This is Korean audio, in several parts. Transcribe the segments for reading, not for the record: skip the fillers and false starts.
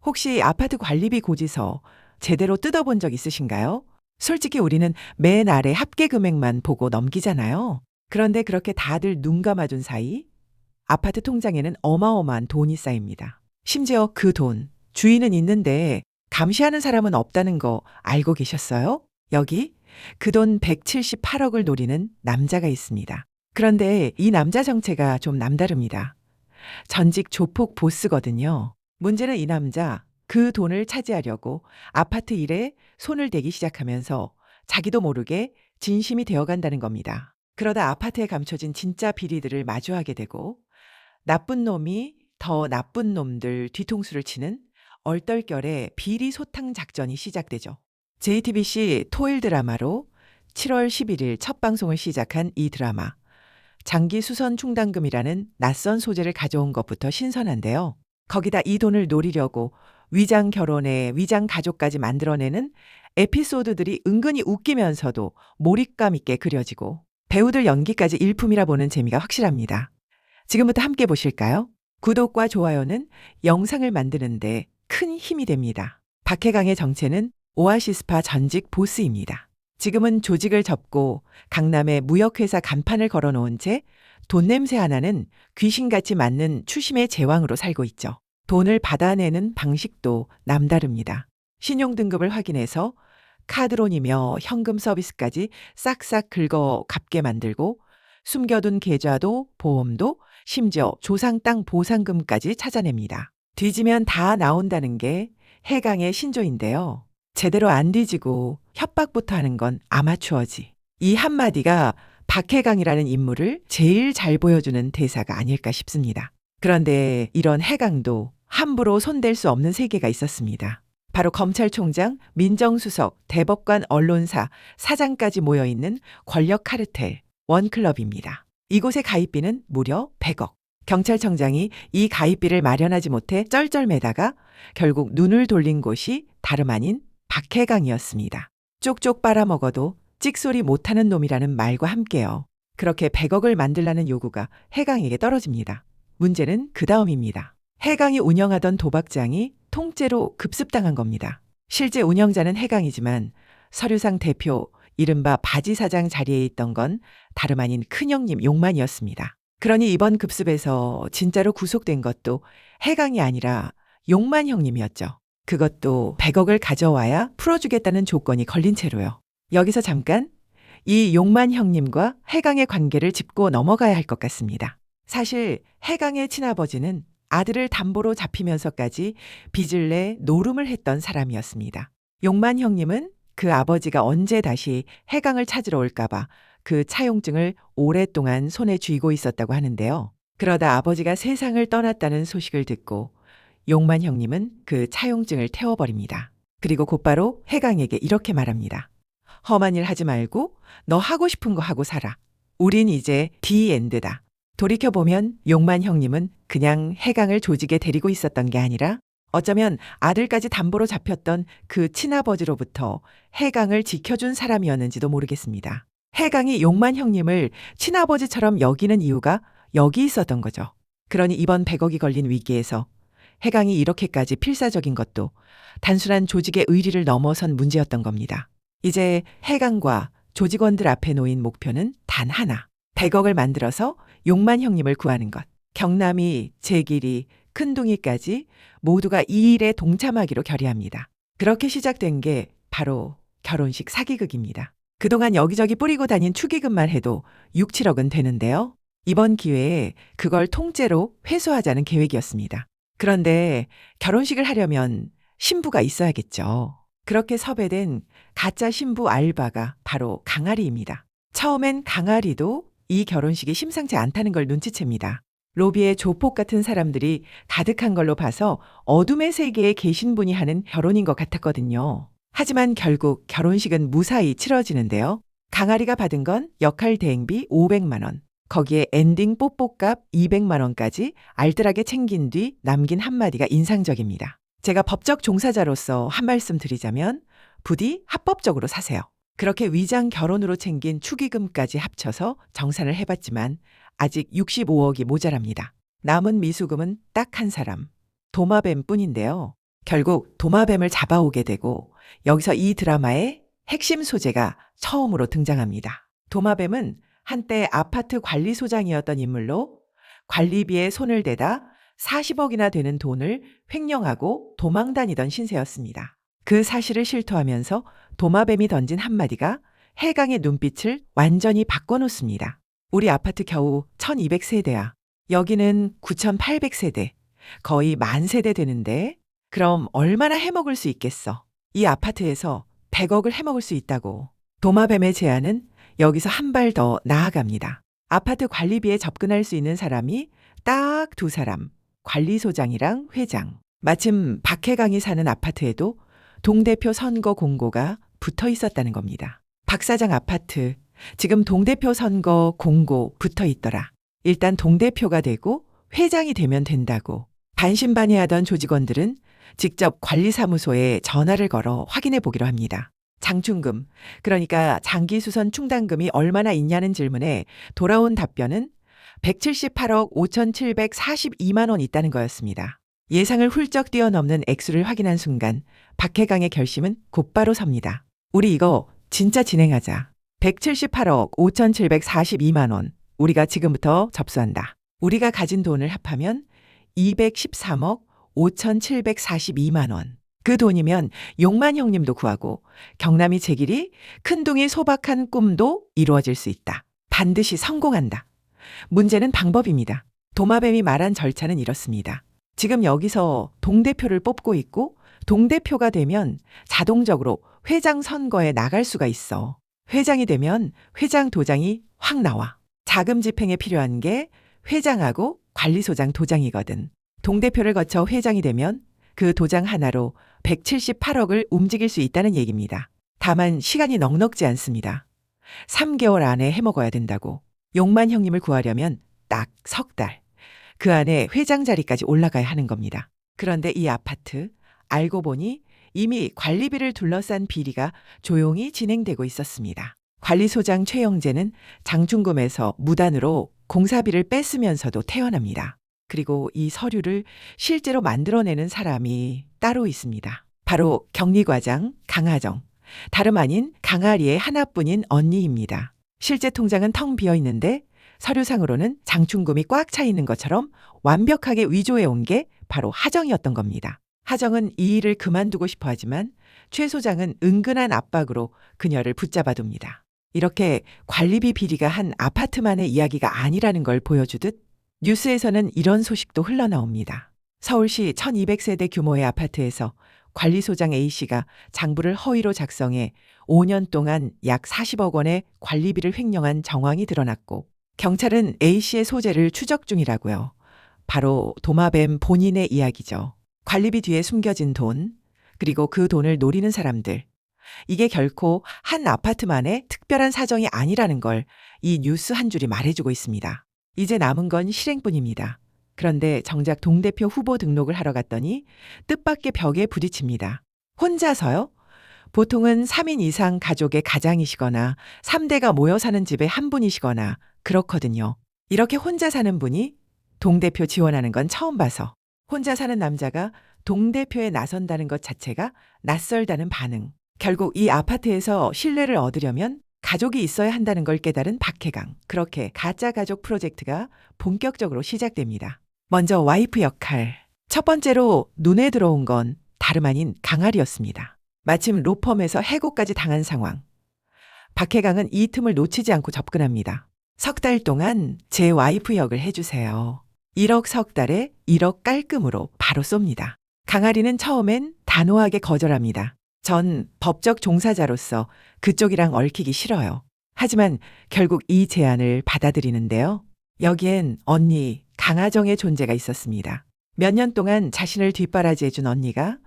혹시 아파트 관리비 고지서 제대로 뜯어본 적 있으신가요? 솔직히 우리는 맨 아래 합계 금액만 보고 넘기잖아요. 그런데 그렇게 다들 눈 감아준 사이 아파트 통장에는 어마어마한 돈이 쌓입니다. 심지어 그 돈, 주인은 있는데 감시하는 사람은 없다는 거 알고 계셨어요? 여기 그 돈 178억을 노리는 남자가 있습니다. 그런데 이 남자 정체가 좀 남다릅니다. 전직 조폭 보스거든요. 문제는 이 남자, 그 돈을 차지하려고 아파트 일에 손을 대기 시작하면서 자기도 모르게 진심이 되어간다는 겁니다. 그러다 아파트에 감춰진 진짜 비리들을 마주하게 되고 나쁜 놈이 더 나쁜 놈들 뒤통수를 치는 얼떨결에 비리 소탕 작전이 시작되죠. JTBC 토일 드라마로 7월 11일 첫 방송을 시작한 이 드라마. 장기 수선 충당금이라는 낯선 소재를 가져온 것부터 신선한데요. 거기다 이 돈을 노리려고 위장 결혼에 위장 가족까지 만들어내는 에피소드들이 은근히 웃기면서도 몰입감 있게 그려지고 배우들 연기까지 일품이라 보는 재미가 확실합니다. 지금부터 함께 보실까요? 구독과 좋아요는 영상을 만드는데 큰 힘이 됩니다. 박혜강의 정체는 오아시스파 전직 보스입니다. 지금은 조직을 접고 강남에 무역회사 간판을 걸어놓은 채 돈 냄새 하나는 귀신같이 맞는 추심의 제왕으로 살고 있죠. 돈을 받아내는 방식도 남다릅니다. 신용등급을 확인해서 카드론이며 현금 서비스까지 싹싹 긁어 갚게 만들고 숨겨둔 계좌도 보험도 심지어 조상 땅 보상금까지 찾아냅니다. 뒤지면 다 나온다는 게 해강의 신조인데요. 제대로 안 뒤지고 협박부터 하는 건 아마추어지. 이 한마디가 박해강이라는 인물을 제일 잘 보여주는 대사가 아닐까 싶습니다. 그런데 이런 해강도 함부로 손댈 수 없는 세계가 있었습니다. 바로 검찰총장, 민정수석, 대법관, 언론사, 사장까지 모여있는 권력 카르텔, 원클럽입니다. 이곳의 가입비는 무려 100억. 경찰청장이 이 가입비를 마련하지 못해 쩔쩔매다가 결국 눈을 돌린 곳이 다름 아닌 박해강이었습니다. 쪽쪽 빨아먹어도 찍소리 못하는 놈이라는 말과 함께요. 그렇게 100억을 만들라는 요구가 해강에게 떨어집니다. 문제는 그 다음입니다. 해강이 운영하던 도박장이 통째로 급습당한 겁니다. 실제 운영자는 해강이지만 서류상 대표, 이른바 바지 사장 자리에 있던 건 다름 아닌 큰형님 용만이었습니다. 그러니 이번 급습에서 진짜로 구속된 것도 해강이 아니라 용만 형님이었죠. 그것도 100억을 가져와야 풀어주겠다는 조건이 걸린 채로요. 여기서 잠깐 이 용만 형님과 해강의 관계를 짚고 넘어가야 할 것 같습니다. 사실 해강의 친아버지는 아들을 담보로 잡히면서까지 빚을 내 노름을 했던 사람이었습니다. 용만 형님은 그 아버지가 언제 다시 해강을 찾으러 올까봐 그 차용증을 오랫동안 손에 쥐고 있었다고 하는데요. 그러다 아버지가 세상을 떠났다는 소식을 듣고 용만 형님은 그 차용증을 태워버립니다. 그리고 곧바로 해강에게 이렇게 말합니다. 험한 일 하지 말고 너 하고 싶은 거 하고 살아. 우린 이제 디엔드다. 돌이켜보면 용만 형님은 그냥 해강을 조직에 데리고 있었던 게 아니라 어쩌면 아들까지 담보로 잡혔던 그 친아버지로부터 해강을 지켜준 사람이었는지도 모르겠습니다. 해강이 용만 형님을 친아버지처럼 여기는 이유가 여기 있었던 거죠. 그러니 이번 100억이 걸린 위기에서 해강이 이렇게까지 필사적인 것도 단순한 조직의 의리를 넘어선 문제였던 겁니다. 이제 해강과 조직원들 앞에 놓인 목표는 단 하나. 100억을 만들어서 용만 형님을 구하는 것. 경남이, 제길이, 큰둥이까지 모두가 이 일에 동참하기로 결의합니다. 그렇게 시작된 게 바로 결혼식 사기극입니다. 그동안 여기저기 뿌리고 다닌 축의금만 해도 6, 7억은 되는데요. 이번 기회에 그걸 통째로 회수하자는 계획이었습니다. 그런데 결혼식을 하려면 신부가 있어야겠죠. 그렇게 섭외된 가짜 신부 알바가 바로 강아리입니다. 처음엔 강아리도 이 결혼식이 심상치 않다는 걸 눈치챕니다. 로비에 조폭 같은 사람들이 가득한 걸로 봐서 어둠의 세계에 계신 분이 하는 결혼인 것 같았거든요. 하지만 결국 결혼식은 무사히 치러지는데요. 강아리가 받은 건 역할 대행비 500만 원, 거기에 엔딩 뽀뽀값 200만 원까지 알뜰하게 챙긴 뒤 남긴 한마디가 인상적입니다. 제가 법적 종사자로서 한 말씀 드리자면 부디 합법적으로 사세요. 그렇게 위장 결혼으로 챙긴 축의금까지 합쳐서 정산을 해봤지만 아직 65억이 모자랍니다. 남은 미수금은 딱 한 사람, 도마뱀 뿐인데요. 결국 도마뱀을 잡아오게 되고 여기서 이 드라마의 핵심 소재가 처음으로 등장합니다. 도마뱀은 한때 아파트 관리소장이었던 인물로 관리비에 손을 대다 40억이나 되는 돈을 횡령하고 도망 다니던 신세였습니다. 그 사실을 실토하면서 도마뱀이 던진 한마디가 해강의 눈빛을 완전히 바꿔놓습니다. 우리 아파트 겨우 1200세대야. 여기는 9800세대. 거의 10,000세대 되는데 그럼 얼마나 해먹을 수 있겠어? 이 아파트에서 100억을 해먹을 수 있다고. 도마뱀의 제안은 여기서 한 발 더 나아갑니다. 아파트 관리비에 접근할 수 있는 사람이 딱 2사람. 관리소장이랑 회장. 마침 박해강이 사는 아파트에도 동대표 선거 공고가 붙어 있었다는 겁니다. 박 사장 아파트, 지금 동대표 선거 공고 붙어 있더라. 일단 동대표가 되고 회장이 되면 된다고. 반신반의하던 조직원들은 직접 관리사무소에 전화를 걸어 확인해 보기로 합니다. 장충금, 그러니까 장기수선 충당금이 얼마나 있냐는 질문에 돌아온 답변은 178억 5,742만 원 있다는 거였습니다. 예상을 훌쩍 뛰어넘는 액수를 확인한 순간 박해강의 결심은 곧바로 섭니다. 우리 이거 진짜 진행하자. 178억 5,742만 원. 우리가 지금부터 접수한다. 우리가 가진 돈을 합하면 213억 5,742만 원. 그 돈이면 용만 형님도 구하고 경남이 제길이 큰둥이 소박한 꿈도 이루어질 수 있다. 반드시 성공한다. 문제는 방법입니다. 도마뱀이 말한 절차는 이렇습니다. 지금 여기서 동대표를 뽑고 있고 동대표가 되면 자동적으로 회장 선거에 나갈 수가 있어. 회장이 되면 회장 도장이 확 나와. 자금 집행에 필요한 게 회장하고 관리소장 도장이거든. 동대표를 거쳐 회장이 되면 그 도장 하나로 178억을 움직일 수 있다는 얘기입니다. 다만 시간이 넉넉지 않습니다. 3개월 안에 해먹어야 된다고. 용만 형님을 구하려면 딱 3달. 그 안에 회장 자리까지 올라가야 하는 겁니다. 그런데 이 아파트, 알고 보니 이미 관리비를 둘러싼 비리가 조용히 진행되고 있었습니다. 관리소장 최영재는 장충금에서 무단으로 공사비를 뺐으면서도 태어납니다. 그리고 이 서류를 실제로 만들어내는 사람이 따로 있습니다. 바로 격리과장 강하정. 다름 아닌 강아리의 하나뿐인 언니입니다. 실제 통장은 텅 비어 있는데 서류상으로는 장충금이 꽉 차 있는 것처럼 완벽하게 위조해 온 게 바로 하정이었던 겁니다. 하정은 이 일을 그만두고 싶어 하지만 최 소장은 은근한 압박으로 그녀를 붙잡아둡니다. 이렇게 관리비 비리가 한 아파트만의 이야기가 아니라는 걸 보여주듯 뉴스에서는 이런 소식도 흘러나옵니다. 서울시 1200세대 규모의 아파트에서 관리소장 A씨가 장부를 허위로 작성해 5년 동안 약 40억 원의 관리비를 횡령한 정황이 드러났고 경찰은 A씨의 소재를 추적 중이라고요. 바로 도마뱀 본인의 이야기죠. 관리비 뒤에 숨겨진 돈, 그리고 그 돈을 노리는 사람들. 이게 결코 한 아파트만의 특별한 사정이 아니라는 걸 이 뉴스 한 줄이 말해주고 있습니다. 이제 남은 건 실행뿐입니다. 그런데 정작 동대표 후보 등록을 하러 갔더니 뜻밖의 벽에 부딪힙니다. 혼자서요? 보통은 3인 이상 가족의 가장이시거나 3대가 모여 사는 집의 한 분이시거나 그렇거든요. 이렇게 혼자 사는 분이 동대표 지원하는 건 처음 봐서 혼자 사는 남자가 동대표에 나선다는 것 자체가 낯설다는 반응. 결국 이 아파트에서 신뢰를 얻으려면 가족이 있어야 한다는 걸 깨달은 박해강. 그렇게 가짜 가족 프로젝트가 본격적으로 시작됩니다. 먼저 와이프 역할. 첫 번째로 눈에 들어온 건 다름 아닌 강아리였습니다. 마침 로펌에서 해고까지 당한 상황. 박해강은 이 틈을 놓치지 않고 접근합니다. 3달 동안 제 와이프 역을 해주세요. 1억 3달에 1억 깔끔으로 바로 쏩니다. 강아리는 처음엔 단호하게 거절합니다. 전 법적 종사자로서 그쪽이랑 얽히기 싫어요. 하지만 결국 이 제안을 받아들이는데요. 여기엔 언니 강하정의 존재가 있었습니다. 몇 년 동안 자신을 뒷바라지해준 언니가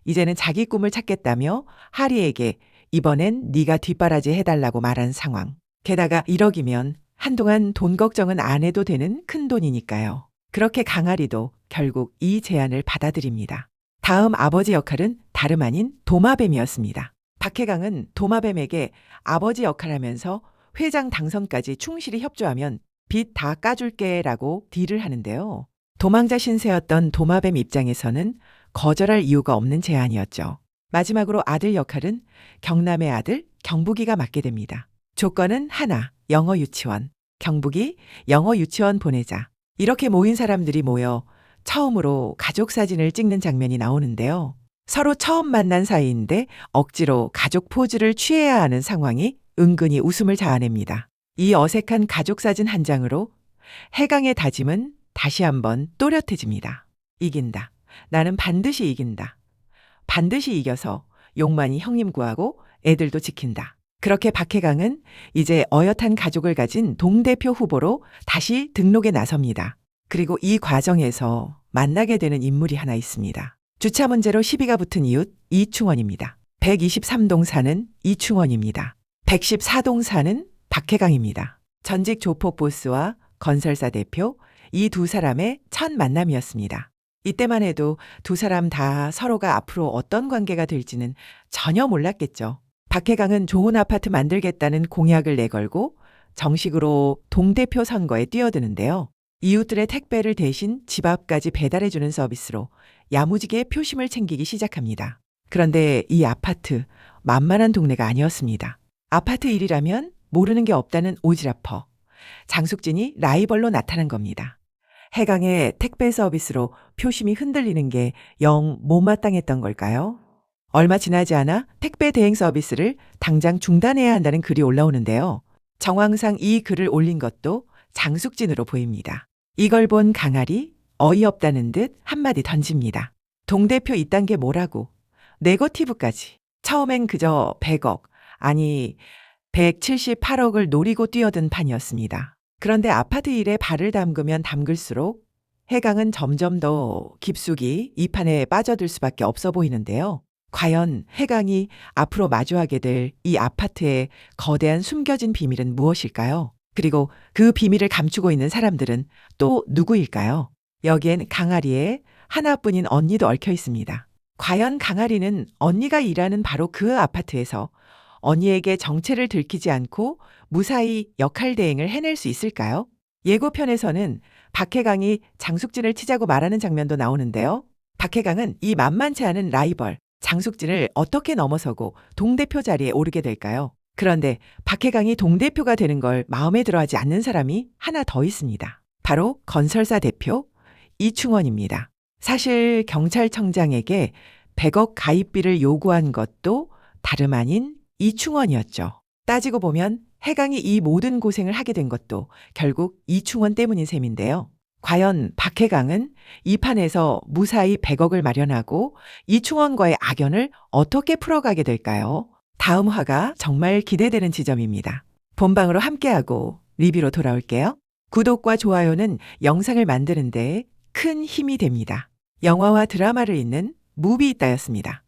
이제는 자기 꿈을 찾겠다며 하리에게 이번엔 네가 뒷바라지 해달라고 말한 상황. 게다가 1억이면 한동안 돈 걱정은 안 해도 되는 큰 돈이니까요. 그렇게 강아리도 결국 이 제안을 받아들입니다. 다음 아버지 역할은 다름 아닌 도마뱀이었습니다. 박해강은 도마뱀에게 아버지 역할하면서 회장 당선까지 충실히 협조하면 빚 다 까줄게 라고 딜을 하는데요. 도망자 신세였던 도마뱀 입장에서는 거절할 이유가 없는 제안이었죠. 마지막으로 아들 역할은 경남의 아들 경북이가 맡게 됩니다. 조건은 하나, 영어 유치원. 경북이 영어 유치원 보내자. 이렇게 모인 사람들이 모여 처음으로 가족 사진을 찍는 장면이 나오는데요. 서로 처음 만난 사이인데 억지로 가족 포즈를 취해야 하는 상황이 은근히 웃음을 자아냅니다. 이 어색한 가족 사진 한 장으로 해강의 다짐은 다시 한번 또렷해집니다. 이긴다. 나는 반드시 이긴다. 반드시 이겨서 용만이 형님 구하고 애들도 지킨다. 그렇게 박해강은 이제 어엿한 가족을 가진 동대표 후보로 다시 등록에 나섭니다. 그리고 이 과정에서 만나게 되는 인물이 하나 있습니다. 주차 문제로 시비가 붙은 이웃 이충원입니다. 123동 사는 이충원입니다. 114동 사는 박해강입니다. 전직 조폭 보스와 건설사 대표 이 두 사람의 첫 만남이었습니다. 이때만 해도 두 사람 다 서로가 앞으로 어떤 관계가 될지는 전혀 몰랐겠죠. 박해강은 좋은 아파트 만들겠다는 공약을 내걸고 정식으로 동대표 선거에 뛰어드는데요. 이웃들의 택배를 대신 집 앞까지 배달해주는 서비스로 야무지게 표심을 챙기기 시작합니다. 그런데 이 아파트 만만한 동네가 아니었습니다. 아파트 일이라면 모르는 게 없다는 오지랖퍼. 장숙진이 라이벌로 나타난 겁니다. 해강의 택배 서비스로 표심이 흔들리는 게 영 못마땅했던 걸까요? 얼마 지나지 않아 택배 대행 서비스를 당장 중단해야 한다는 글이 올라오는데요. 정황상 이 글을 올린 것도 장숙진으로 보입니다. 이걸 본 강아리 어이없다는 듯 한마디 던집니다. 동대표 이딴 게 뭐라고. 네거티브까지. 처음엔 그저 100억, 아니 178억을 노리고 뛰어든 판이었습니다. 그런데 아파트 일에 발을 담그면 담글수록 해강은 점점 더 깊숙이 이 판에 빠져들 수밖에 없어 보이는데요. 과연 해강이 앞으로 마주하게 될 이 아파트의 거대한 숨겨진 비밀은 무엇일까요? 그리고 그 비밀을 감추고 있는 사람들은 또 누구일까요? 여기엔 강아리의 하나뿐인 언니도 얽혀 있습니다. 과연 강아리는 언니가 일하는 바로 그 아파트에서 언니에게 정체를 들키지 않고 무사히 역할 대행을 해낼 수 있을까요? 예고편에서는 박해강이 장숙진을 치자고 말하는 장면도 나오는데요. 박해강은 이 만만치 않은 라이벌 장숙진을 어떻게 넘어서고 동대표 자리에 오르게 될까요? 그런데 박해강이 동대표가 되는 걸 마음에 들어하지 않는 사람이 하나 더 있습니다. 바로 건설사 대표 이충원입니다. 사실 경찰청장에게 100억 가입비를 요구한 것도 다름 아닌 이충원이었죠. 따지고 보면 해강이 이 모든 고생을 하게 된 것도 결국 이충원 때문인 셈인데요. 과연 박해강은 이 판에서 무사히 100억을 마련하고 이충원과의 악연을 어떻게 풀어가게 될까요? 다음 화가 정말 기대되는 지점입니다. 본방으로 함께하고 리뷰로 돌아올게요. 구독과 좋아요는 영상을 만드는 데 큰 힘이 됩니다. 영화와 드라마를 잇는 무비있다였습니다.